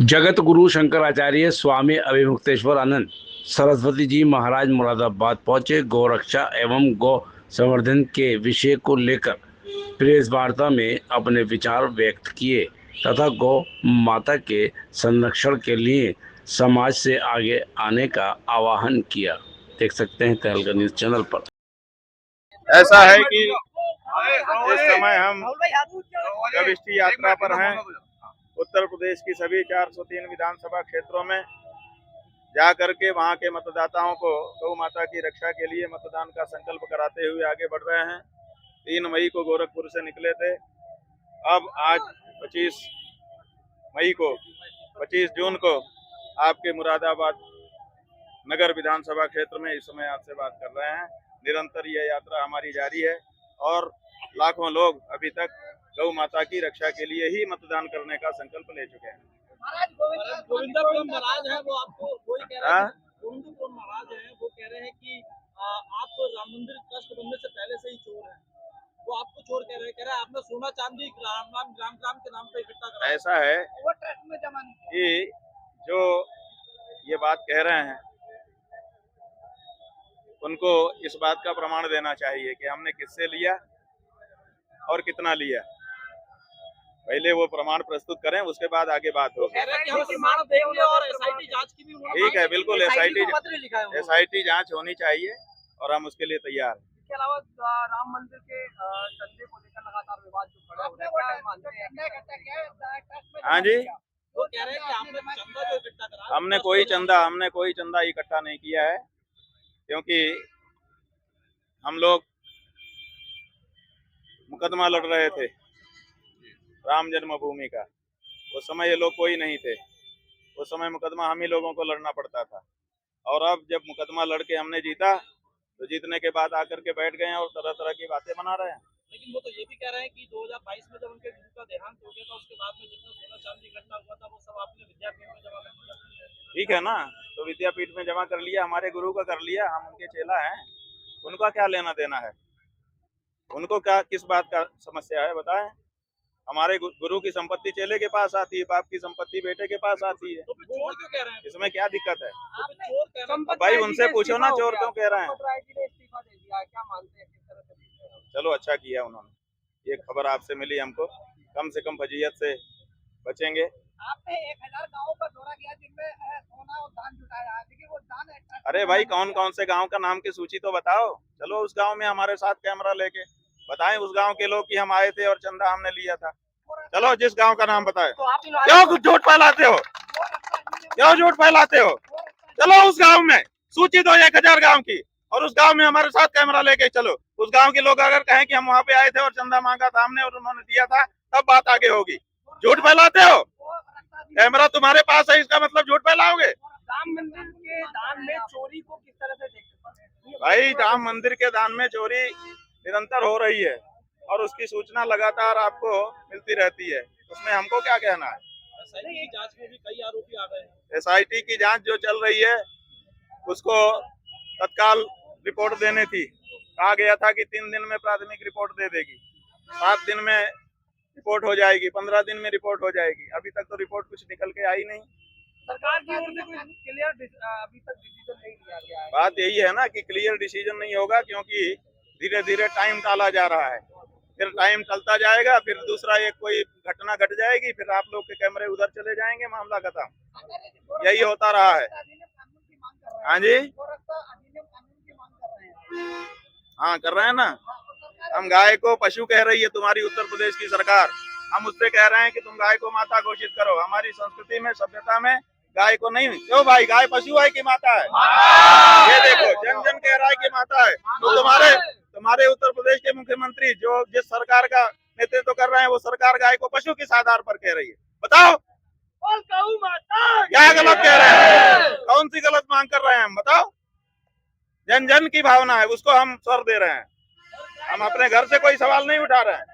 जगत गुरु शंकराचार्य स्वामी अभिमुक्तेश्वर आनंद सरस्वती जी महाराज मुरादाबाद पहुंचे। गौरक्षा एवं गौ संवर्धन के विषय को लेकर प्रेस वार्ता में अपने विचार व्यक्त किए तथा गौ माता के संरक्षण के लिए समाज से आगे आने का आह्वान किया। देख सकते हैं तहलका न्यूज चैनल पर। ऐसा है कि इस समय हम गविष्ठी यात्रा पर हैं। उत्तर प्रदेश की सभी 403 विधानसभा क्षेत्रों में जा करके वहां के मतदाताओं को गौ माता की रक्षा के लिए मतदान का संकल्प कराते हुए आगे बढ़ रहे हैं। 3 मई को गोरखपुर से निकले थे। अब आज 25 जून को आपके मुरादाबाद नगर विधानसभा क्षेत्र में इस समय आपसे बात कर रहे हैं। निरंतर यह यात्रा हमारी जारी है और लाखों लोग अभी तक गौ माता की रक्षा के लिए ही मतदान करने का संकल्प ले चुके हैं। महाराज है वो आपको वही कह रहे हैं, महाराज है वो कह रहे हैं कि आप राम मंदिर ट्रस्ट बनने से पहले से ही चोर हैं। वो आपको चोर कह रहे हैं आपने सोना चांदी राम के नाम पे इकट्ठा करा। ऐसा है कि जो ये बात कह रहे हैं उनको इस बात का प्रमाण देना चाहिए कि हमने किससे लिया और कितना लिया। पहले वो प्रमाण प्रस्तुत करें, उसके बाद आगे बात होगी। ठीक है, बिल्कुल एसआईटी जांच होनी चाहिए और हम उसके लिए तैयार हैं। इसके अलावा राम मंदिर के चंदे को लेकर लगातार विवाद जो खड़ा हो रहा है। हाँ जी, वो कह रहे हैं कि आपने चंदा जो इकट्ठा करा। हमने कोई चंदा इकट्ठा नहीं किया है, क्योंकि हम लोग मुकदमा लड़ रहे थे राम जन्मभूमि का। उस समय ये लोग कोई नहीं थे। उस समय मुकदमा हम ही लोगों को लड़ना पड़ता था। और अब जब मुकदमा लड़के हमने जीता तो जीतने के बाद आकर के बैठ गए और तरह तरह की बातें बना रहे हैं। लेकिन वो तो ये भी कह रहे हैं कि 2022 में जब उनके गुरु का देहांत हो गया था उसके बाद में जितना सोना चांदी इकट्ठा हुआ था वो सब आपने विद्यापीठ में जमा कर दिया। ठीक है ना, तो विद्यापीठ में जमा कर लिया, हमारे गुरु का कर लिया, हम उनके चेला हैं। उनका क्या लेना देना है? उनको क्या किस बात का समस्या है बताएं। हमारे गुरु की संपत्ति चेले के पास आती है, बाप की संपत्ति बेटे के पास आती है। तो चोर क्यों कह रहे हैं? इसमें क्या दिक्कत है? तो भाई उनसे पूछो ना, चोर क्यों कह रहे हैं। क्या मानते हैं किस तरह से? चलो अच्छा किया उन्होंने, ये खबर आपसे मिली हमको, कम से कम फजीयत से बचेंगे। आपने 1000 गाँव का दौरा किया जिनमें सोना और दान जुटाया, लेकिन वो दान। अरे भाई कौन कौन से गांव का नाम की सूची तो बताओ। चलो उस गांव में हमारे साथ कैमरा लेके बताएं उस गांव के लोग कि हम आए थे और चंदा हमने लिया था। चलो जिस गांव का नाम बताए। तो आप क्यों कुछ झूठ फैलाते हो? क्यों झूठ फैलाते हो? चलो उस गांव में सूची दो 1000 गांव की और उस गांव में हमारे साथ कैमरा लेके चलो। उस गांव के लोग अगर कहें कि हम वहाँ पे आए थे और चंदा मांगा था हमने और उन्होंने दिया था, तब बात आगे होगी। झूठ फैलाते हो, कैमरा तुम्हारे पास है, इसका मतलब झूठ फैलाओगे। राम मंदिर के दान में चोरी को किस तरह से देखते हैं? भाई राम मंदिर के दान में चोरी निरंतर हो रही है और उसकी सूचना लगातार आपको मिलती रहती है। उसमें हमको क्या कहना है? एसआईटी की जांच में भी कई आरोपी आ गए हैं। एसआईटी की जांच जो चल रही है उसको तत्काल रिपोर्ट देनी थी। कहा गया था कि 3 दिन में प्राथमिक रिपोर्ट दे देगी, 7 दिन में रिपोर्ट हो जाएगी, 15 दिन में रिपोर्ट हो जाएगी। अभी तक तो रिपोर्ट कुछ निकल के आई नहीं। सरकार की ओर से कोई क्लियर अभी तक डिसीजन नहीं लिया गया है। बात यही है ना कि क्लियर डिसीजन नहीं होगा, क्योंकि धीरे धीरे टाइम टाला जा रहा है। फिर टाइम चलता जाएगा, फिर दूसरा एक कोई घटना घट जाएगी, फिर आप लोग के कैमरे उधर चले जाएंगे, मामला खत्म। यही होता रहा है। हाँ जी, हाँ कर रहे हैं ना। हम गाय को पशु कह रही है तुम्हारी उत्तर प्रदेश की सरकार। हम उससे कह रहे हैं कि तुम गाय को माता घोषित करो। हमारी संस्कृति में, सभ्यता में गाय को नहीं। क्यों भाई, गाय पशु है कि माता है? ये देखो, जन जन कह रहा है कि माता है। तो तुम्हारे उत्तर प्रदेश के मुख्यमंत्री जो जिस सरकार का नेतृत्व कर रहे हैं वो सरकार गाय को पशु किस आधार पर कह रही है? बताओ क्या गलत कह रहे हैं? कौन सी गलत मांग कर रहे हैं हम? बताओ। जन जन की भावना है, उसको हम स्वर दे रहे हैं। हम अपने घर से कोई सवाल नहीं उठा रहे हैं।